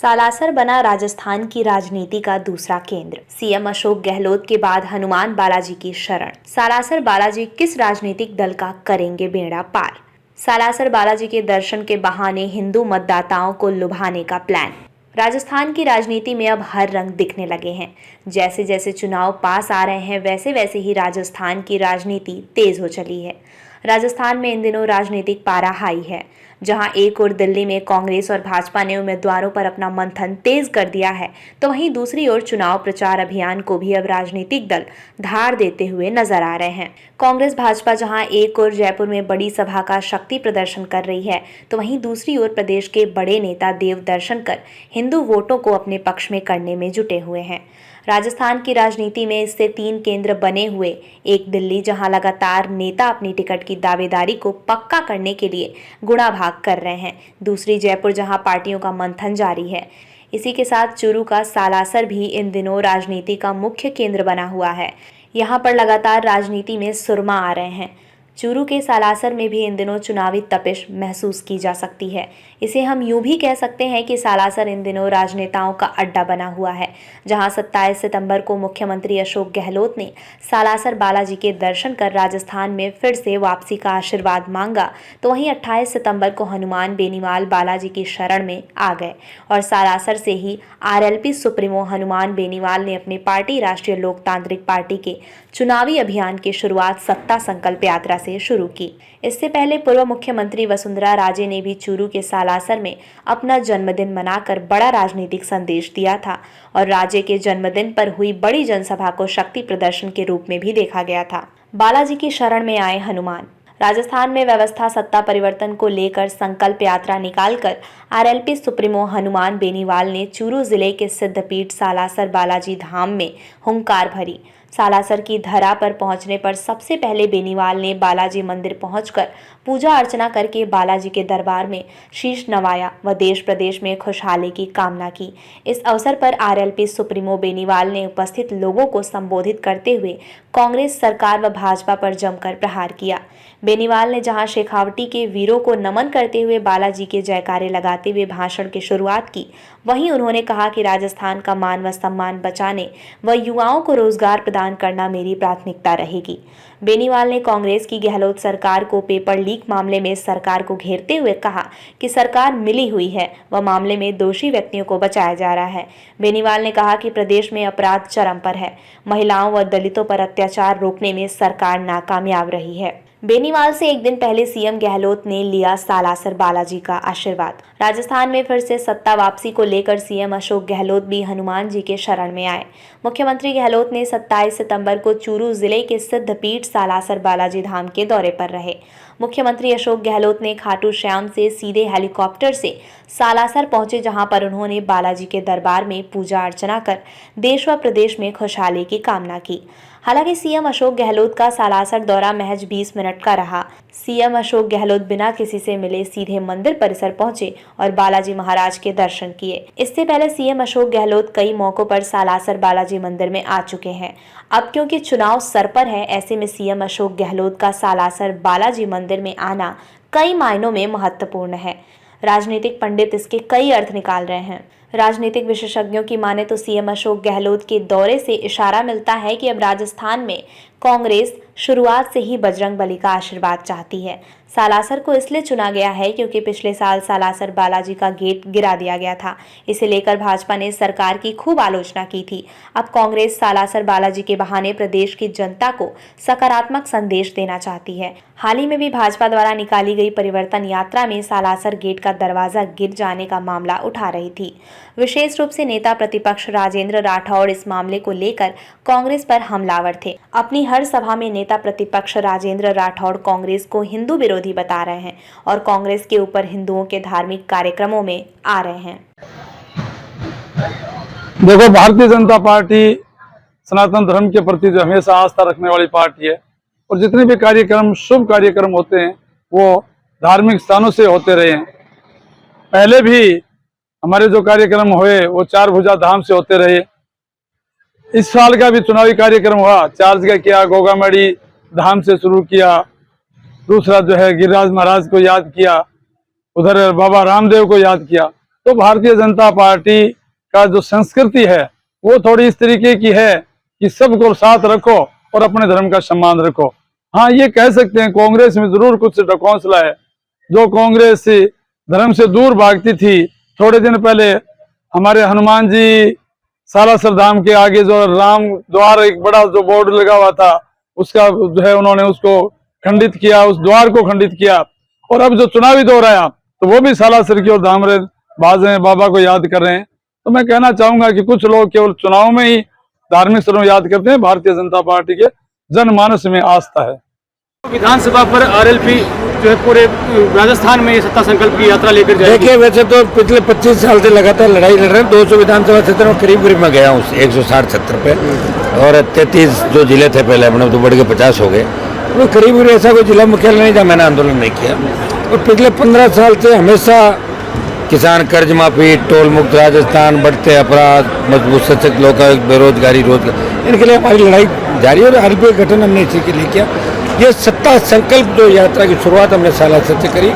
सालासर बना राजस्थान की राजनीति का दूसरा केंद्र। सीएम अशोक गहलोत के बाद हनुमान बालाजी की शरण। सालासर बालाजी किस राजनीतिक दल का करेंगे बेड़ा पार। सालासर बालाजी के दर्शन के बहाने हिंदू मतदाताओं को लुभाने का प्लान। राजस्थान की राजनीति में अब हर रंग दिखने लगे हैं। जैसे जैसे चुनाव पास आ रहे हैं वैसे वैसे ही राजस्थान की राजनीति तेज हो चली है। राजस्थान में इन दिनों राजनीतिक पारा हाई है। जहां एक ओर दिल्ली में कांग्रेस और भाजपा ने उम्मीदवारों पर अपना मंथन तेज कर दिया है, तो वहीं दूसरी ओर चुनाव प्रचार अभियान को भी अब राजनीतिक दल धार देते हुए नजर आ रहे हैं। कांग्रेस भाजपा जहां एक ओर जयपुर में बड़ी सभा का शक्ति प्रदर्शन कर रही है, तो वहीं दूसरी ओर प्रदेश के बड़े नेता देव दर्शन कर हिंदू वोटों को अपने पक्ष में करने में जुटे हुए हैं। राजस्थान की राजनीति में इससे 3 केंद्र बने हुए, एक दिल्ली जहां लगातार नेता अपनी टिकट की दावेदारी को पक्का करने के लिए गुणाभाग कर रहे हैं, दूसरी जयपुर जहां पार्टियों का मंथन जारी है। इसी के साथ चूरू का सालासर भी इन दिनों राजनीति का मुख्य केंद्र बना हुआ है। यहाँ पर लगातार राजनीति में सुरमा आ रहे हैं। चूरू के सालासर में भी इन दिनों चुनावी तपिश महसूस की जा सकती है। इसे हम यूं भी कह सकते हैं कि सालासर इन दिनों राजनेताओं का अड्डा बना हुआ है, जहां 27 सितंबर को मुख्यमंत्री अशोक गहलोत ने सालासर बालाजी के दर्शन कर राजस्थान में फिर से वापसी का आशीर्वाद मांगा, तो वहीं 28 सितंबर को हनुमान बेनीवाल बालाजी की शरण में आ गए और सालासर से ही आरएलपी सुप्रीमो हनुमान बेनीवाल ने अपनी पार्टी राष्ट्रीय लोकतांत्रिक पार्टी के चुनावी अभियान की शुरुआत सत्ता संकल्प यात्रा से शुरू की। इससे पहले पूर्व मुख्यमंत्री वसुंधरा राजे ने भी चूरू के सालासर में अपना जन्मदिन मनाकर बड़ा राजनीतिक संदेश दिया था और राजे के जन्मदिन पर हुई बड़ी जनसभा को शक्ति प्रदर्शन के रूप में भी देखा गया था। बालाजी की शरण में आए हनुमान। राजस्थान में व्यवस्था सत्ता परिवर्तन को लेकर संकल्प यात्रा निकालकर आरएलपी सुप्रीमो हनुमान बेनीवाल ने चूरू जिले के सिद्धपीठ सालासर बालाजी धाम में हुंकार भरी। सालासर की धरा पर पहुंचने पर सबसे पहले बेनीवाल ने बालाजी मंदिर पहुंचकर पूजा अर्चना करके बालाजी के दरबार में शीश नवाया व देश प्रदेश में खुशहाली की कामना की। इस अवसर पर आरएलपी सुप्रीमो बेनीवाल ने उपस्थित लोगों को संबोधित करते हुए कांग्रेस सरकार व भाजपा पर जमकर प्रहार किया। बेनीवाल ने जहां शेखावटी के वीरों को नमन करते हुए बालाजी के जयकारे लगाते हुए भाषण की शुरुआत की, वहीं उन्होंने कहा कि राजस्थान का मान व सम्मान बचाने व युवाओं को रोजगार प्रदान करना मेरी प्राथमिकता रहेगी। बेनीवाल ने कांग्रेस की गहलोत सरकार को पेपर लीक मामले में सरकार को घेरते हुए कहा कि सरकार मिली हुई है व मामले में दोषी व्यक्तियों को बचाया जा रहा है। बेनीवाल ने कहा कि प्रदेश में अपराध चरम पर है, महिलाओं व दलितों पर अत्याचार रोकने में सरकार नाकामयाब रही है। बेनीवाल से एक दिन पहले सीएम गहलोत ने लिया सालासर बालाजी का आशीर्वाद। राजस्थान में फिर से सत्ता वापसी को लेकर सीएम अशोक गहलोत भी हनुमान जी के शरण में आए। मुख्यमंत्री गहलोत ने 27 सितंबर को चूरू जिले के सिद्धपीठ सालासर बालाजी धाम के दौरे पर रहे। मुख्यमंत्री अशोक गहलोत ने खाटू श्याम से सीधे हेलीकॉप्टर से सालासर पहुंचे, जहां पर उन्होंने बालाजी के दरबार में पूजा अर्चना कर देश व प्रदेश में खुशहाली की कामना की। हालांकि सीएम अशोक गहलोत का सालासर दौरा महज 20 मिनट का रहा। सीएम अशोक गहलोत बिना किसी से मिले सीधे मंदिर परिसर पहुंचे और बालाजी महाराज के दर्शन किए। इससे पहले सीएम अशोक गहलोत कई मौकों पर सालासर बालाजी मंदिर में आ चुके हैं। अब क्योंकि चुनाव सर पर है, ऐसे में सीएम अशोक गहलोत का सालासर बालाजी मंदिर में आना कई मायनों में महत्वपूर्ण है। राजनीतिक पंडित इसके कई अर्थ निकाल रहे हैं। राजनीतिक विशेषज्ञों की माने तो सीएम अशोक गहलोत के दौरे से इशारा मिलता है कि अब राजस्थान में कांग्रेस शुरुआत से ही बजरंगबली का आशीर्वाद चाहती है। सालासर को इसलिए चुना गया है क्योंकि पिछले साल सालासर बालाजी का गेट गिरा दिया गया था। इसे लेकर भाजपा ने सरकार की खूब आलोचना की थी। अब कांग्रेस सालासर बालाजी के बहाने प्रदेश की जनता को सकारात्मक संदेश देना चाहती है। हाल ही में भी भाजपा द्वारा निकाली गई परिवर्तन यात्रा में सालासर गेट का दरवाजा गिर जाने का मामला उठा रही थी। विशेष रूप से नेता प्रतिपक्ष राजेंद्र राठौड़ इस मामले को लेकर कांग्रेस पर हमलावर थे। अपनी हर सभा में नेता प्रतिपक्ष राजेंद्र राठौड़ कांग्रेस को हिंदू विरोधी बता रहे हैं और कांग्रेस के ऊपर हिंदुओं के धार्मिक कार्यक्रमों में आ रहे हैं। देखो, भारतीय जनता पार्टी सनातन धर्म के प्रति जो हमेशा आस्था रखने वाली पार्टी है और जितने भी कार्यक्रम, शुभ कार्यक्रम होते हैं वो धार्मिक स्थानों से होते रहे हैं। पहले भी हमारे जो कार्यक्रम हुए वो 4 भुजा धाम से होते रहे। इस साल का भी चुनावी कार्यक्रम हुआ, 4 जगह किया। गोगामड़ी धाम से शुरू किया, दूसरा जो है गिरिराज महाराज को याद किया, उधर बाबा रामदेव को याद किया। तो भारतीय जनता पार्टी का जो संस्कृति है वो थोड़ी इस तरीके की है कि सबको साथ रखो और अपने धर्म का सम्मान रखो। हाँ, ये कह सकते हैं कांग्रेस में जरूर कुछ ढकोसला है। जो कांग्रेस धर्म से दूर भागती थी, थोड़े दिन पहले हमारे हनुमान जी सालासर धाम के आगे जो राम द्वार एक बड़ा जो बोर्ड लगा हुआ था, उसका जो है उन्होंने उसको खंडित किया, उस द्वार को खंडित किया। और अब जो चुनावी दौर आया तो वो भी सालासर की और धामरे बाजे बाबा को याद कर रहे हैं। तो मैं कहना चाहूंगा कि कुछ लोग केवल चुनाव में ही धार्मिक स्थलों याद करते हैं, भारतीय जनता पार्टी के जनमानस में आस्था है। विधानसभा पर आरएलपी जो है पूरे राजस्थान में ये सत्ता संकल्प की यात्रा लेकर जाएगी। देखिए, वैसे तो पिछले 25 साल से लगातार लड़ाई लड़ रहे हैं। 200 विधानसभा क्षेत्र में करीब मैं गया हूँ 160 क्षेत्र पे, और 33 जो जिले थे पहले अपने तो बढ़ के 50 हो गए। तो करीब ऐसा कोई जिला मुख्यालय नहीं जहाँ मैंने आंदोलन नहीं किया। और पिछले 15 साल से हमेशा किसान कर्ज माफी, टोल मुक्त राजस्थान, बढ़ते अपराध, मजबूत सशक्त लोग, बेरोजगारी, रोजगार, इनके लिए हमारी लड़ाई जारी है। और आरएलपी गठन हमने इसी के लिए किया। ये सत्ता संकल्प जो यात्रा की शुरुआत हमने सालासर से करी,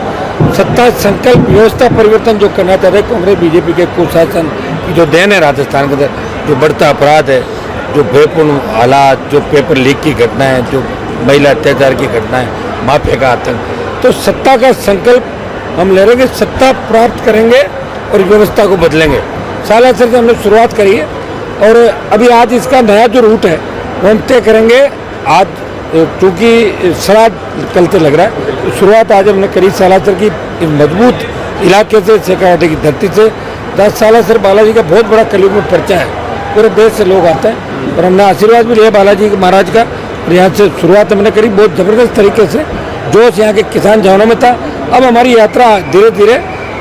सत्ता संकल्प व्यवस्था परिवर्तन जो करना चाहते हैं कांग्रेस बीजेपी के कुशासन की जो देन है राजस्थान के अंदर, जो बढ़ता अपराध है, जो बेपूर्ण हालात, जो पेपर लीक की घटना है, जो महिला अत्याचार की घटना है, माफिया का आतंक, तो सत्ता का संकल्प हम ले रहे हैं। सत्ता प्राप्त करेंगे और व्यवस्था को बदलेंगे। सालासर से हमने शुरुआत करी है और अभी आज इसका नया जो रूट है वो हम तय करेंगे। आज चूँकि श्राद्ध कल से लग रहा है, तो शुरुआत आज हमने करी सालासर की मजबूत इलाके से, शेखावाटी की धरती से। 10 सालासर बालाजी का बहुत बड़ा कलयुग में पर्चा है, पूरे देश से लोग आते हैं और हमने आशीर्वाद भी लिया बालाजी महाराज का। और यहाँ से शुरुआत हमने करी बहुत ज़बरदस्त तरीके से, जोश यहाँ के किसान जवानों में था। अब हमारी यात्रा धीरे धीरे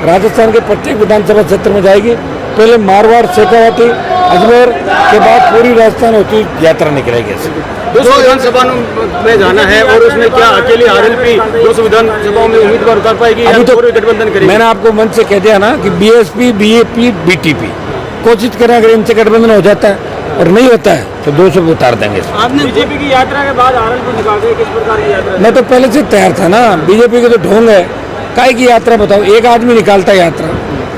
राजस्थान के प्रत्येक विधानसभा क्षेत्र में जाएगी। पहले मारवाड़, शेखावाटी, अजमेर के बाद पूरी राजस्थान होती यात्रा निकलेगी। 200 विधानसभा में जाना है और उसमें क्या अकेली आरएलपी 200 विधानसभाओं में उम्मीदवार उतार पाएगी? अभी तो गठबंधन करेगी। मैंने आपको मन से कह दिया ना कि बीएसपी, बीएपी, बीटीपी कोशिश करें, अगर इनसे गठबंधन हो जाता है और नहीं होता है तो 200 पे उतार देंगे। आपने बीजेपी की यात्रा के बाद आरएलपी निकाल दी, किस प्रकार की यात्रा? मैं तो पहले से तैयार था ना। बीजेपी के तो ढोंग है, काय की यात्रा बताओ? एक आदमी निकालता है यात्रा,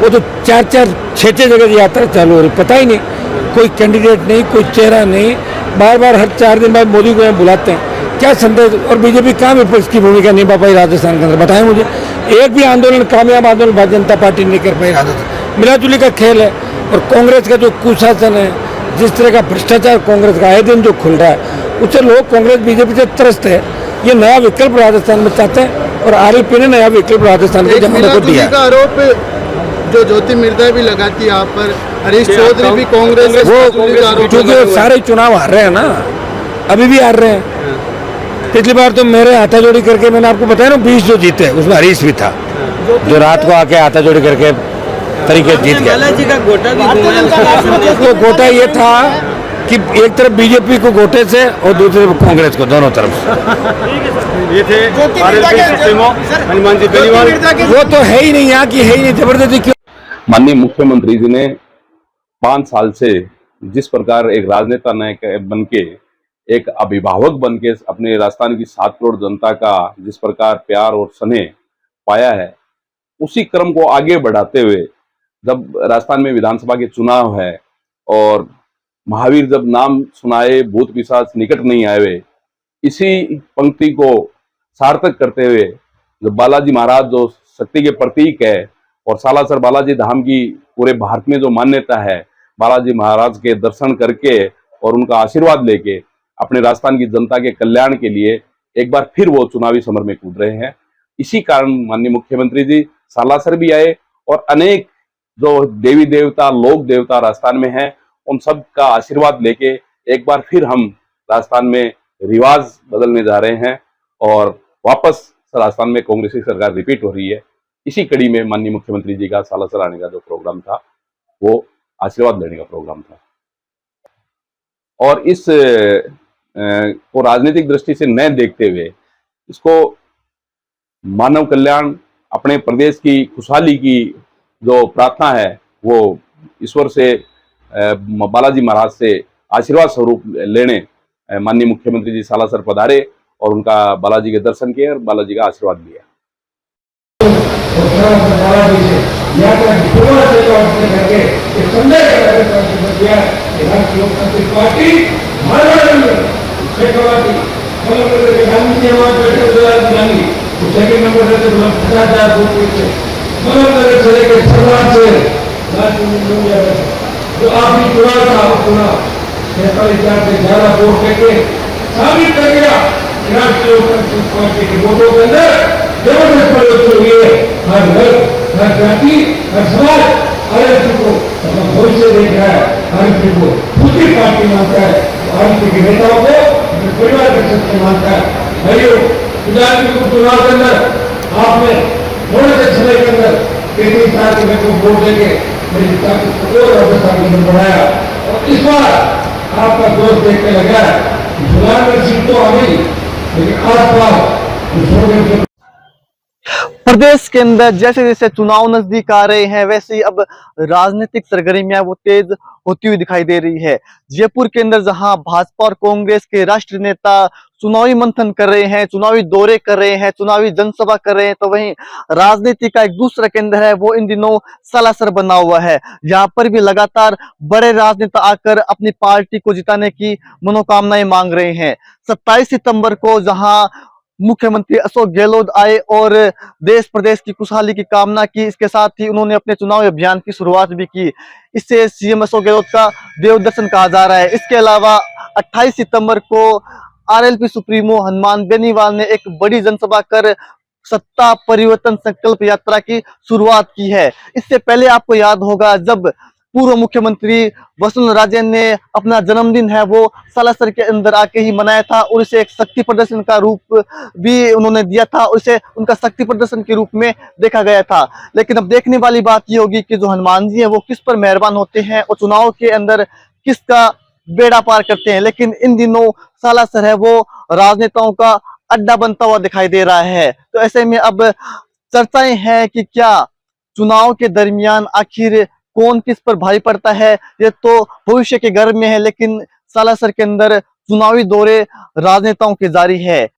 वो तो 4-4, 6-6 जगह यात्रा चालू हो रही, पता ही नहीं, कोई कैंडिडेट नहीं, कोई चेहरा नहीं। बार बार हर 4 दिन बाद मोदी को यहाँ बुलाते हैं, क्या संदेश? और बीजेपी कहाँ विपक्ष की भूमिका निभा पाई राजस्थान के अंदर? बताएं मुझे, एक भी आंदोलन, कामयाब आंदोलन भारतीय जनता पार्टी नहीं कर पाई राजस्थान। मिलाजुली का खेल है। और कांग्रेस का जो कुशासन है, जिस तरह का भ्रष्टाचार कांग्रेस का आए दिन जो खुल रहा है, उससे लोग कांग्रेस बीजेपी से त्रस्त है। ये नया विकल्प राजस्थान में चाहते हैं और आरएलपी ने नया विकल्प राजस्थान के जनता को दिया। आरोप जो ज्योति मिर्धा भी लगाती है आप पर, हरीश चौधरी भी कांग्रेस वो क्योंकि सारे चुनाव हार रहे हैं ना, अभी भी हार रहे हैं। पिछली बार तो मेरे हाथाजोड़ी करके मैंने आपको बताया ना 20 जो जीते, उसमें हरीश भी था, जो रात को आके हाथाजोड़ी करके तरीके जीत गया। बालाजी का गोटा भी वो गोटा ये था कि एक तरफ बीजेपी को गोटे से और दूसरी तरफ कांग्रेस को, दोनों तरफ से। ये थे आरएलपी सुप्रीमो हनुमान जी बेनीवाल। वो तो है ही नहीं, यहाँ की है ही नहीं, जबरदस्ती क्यों? माननीय मुख्यमंत्री जी ने 5 साल से जिस प्रकार एक राजनेता बन के, एक अभिभावक बन के अपने राजस्थान की 7 करोड़ जनता का जिस प्रकार प्यार और स्नेह पाया है, उसी क्रम को आगे बढ़ाते हुए जब राजस्थान में विधानसभा के चुनाव है और महावीर जब नाम सुनाए भूत पिशाच निकट नहीं आए हुए, इसी पंक्ति को सार्थक करते हुए जब बालाजी महाराज जो शक्ति के प्रतीक है और सालासर बालाजी धाम की पूरे भारत में जो मान्यता है, बालाजी महाराज के दर्शन करके और उनका आशीर्वाद लेके अपने राजस्थान की जनता के कल्याण के लिए एक बार फिर वो चुनावी समर में कूद रहे हैं। इसी कारण माननीय मुख्यमंत्री जी सालासर भी आए और अनेक जो देवी देवता, लोक देवता राजस्थान में हैं, उन सब का आशीर्वाद लेके एक बार फिर हम राजस्थान में रिवाज बदलने जा रहे हैं और वापस राजस्थान में कांग्रेस की सरकार रिपीट हो रही है। इसी कड़ी में माननीय मुख्यमंत्री जी का सालासर आने का जो प्रोग्राम था वो आशीर्वाद लेने का प्रोग्राम था और इस को राजनीतिक दृष्टि से न देखते हुए इसको मानव कल्याण, अपने प्रदेश की खुशहाली की जो प्रार्थना है वो ईश्वर से, बालाजी महाराज से आशीर्वाद स्वरूप लेने माननीय मुख्यमंत्री जी सालासर पधारे और उनका बालाजी के दर्शन किए और बालाजी का आशीर्वाद लिया। यात्रा की शुरुआत से करके एक संदेश दिया कि राष्ट्रीय लोकतांत्रिक पार्टी शेखावाटी गांधी जी हमारे बैठे गांधी सेकंड नंबर से 50,000 वोट थे मगर से लेकर शुरुआत से जो आखिरी चुनाव था चुनाव 43,000 से ज्यादा वोट लेके साबित कर गया राष्ट्रीय लोकतांत्रिक पार्टी के वोटों के अंदर जबरदस्त परिवर्तन हुई है। हर घर, हर जाति, हर समाज हर व्यक्ति को अपना भविष्य देख रहा है, हर व्यक्ति को दूसरी पार्टी मानता है, हर व्यक्ति के नेताओं को अपने परिवार के सदस्य मानता है। भाइयों, चुनाव के अंदर आपने थोड़े से समय के अंदर 33 साल के मेरे को वोट देके मेरी ताकत को और ताकत बढ़ाया और इस बार आपका दोस्त देख के लगा चुनाव में सीट तो आ गई लेकिन आस पास प्रदेश के अंदर जैसे जैसे चुनाव नजदीक आ रहे हैं वैसे ही अब राजनीतिक सरगर्मियां वो तेज होती हुई दिखाई दे रही है। जयपुर के अंदर जहां भाजपा और कांग्रेस के राष्ट्रीय नेता चुनावी मंथन कर रहे हैं, चुनावी दौरे कर रहे हैं, चुनावी जनसभा कर रहे हैं, तो वहीं राजनीति का एक दूसरा केंद्र है वो इन दिनों सालासर बना हुआ है। यहाँ पर भी लगातार बड़े राजनेता आकर अपनी पार्टी को जिताने की मनोकामनाएं मांग रहे हैं। 27 सितंबर को जहां मुख्यमंत्री अशोक गहलोत आए और देश प्रदेश की खुशहाली की कामना की, इसके साथ ही उन्होंने अपने चुनावी अभियान की शुरुआत भी की। इससे सीएम अशोक गहलोत का देव दर्शन कहा जा रहा है। इसके अलावा 28 सितंबर को आरएलपी सुप्रीमो हनुमान बेनीवाल ने एक बड़ी जनसभा कर सत्ता परिवर्तन संकल्प यात्रा की शुरुआत की है। इससे पहले आपको याद होगा जब पूर्व मुख्यमंत्री वसुंधरा राजे ने अपना जन्मदिन है वो सालासर के अंदर आके ही मनाया था और इसे एक शक्ति प्रदर्शन का रूप भी उन्होंने दिया था और इसे उनका शक्ति प्रदर्शन के रूप में देखा गया था। लेकिन अब देखने वाली बात ये होगी कि जो हनुमान जी है वो किस पर मेहरबान होते हैं और चुनाव के अंदर किसका बेड़ा पार करते हैं। लेकिन इन दिनों सालासर है वो राजनेताओं का अड्डा बनता हुआ दिखाई दे रहा है। तो ऐसे में अब चर्चाएं हैं कि क्या चुनाव के दरमियान आखिर कौन किस पर भारी पड़ता है ये तो भविष्य के गर्भ में है, लेकिन सालासर के अंदर चुनावी दौरे राजनेताओं के जारी है।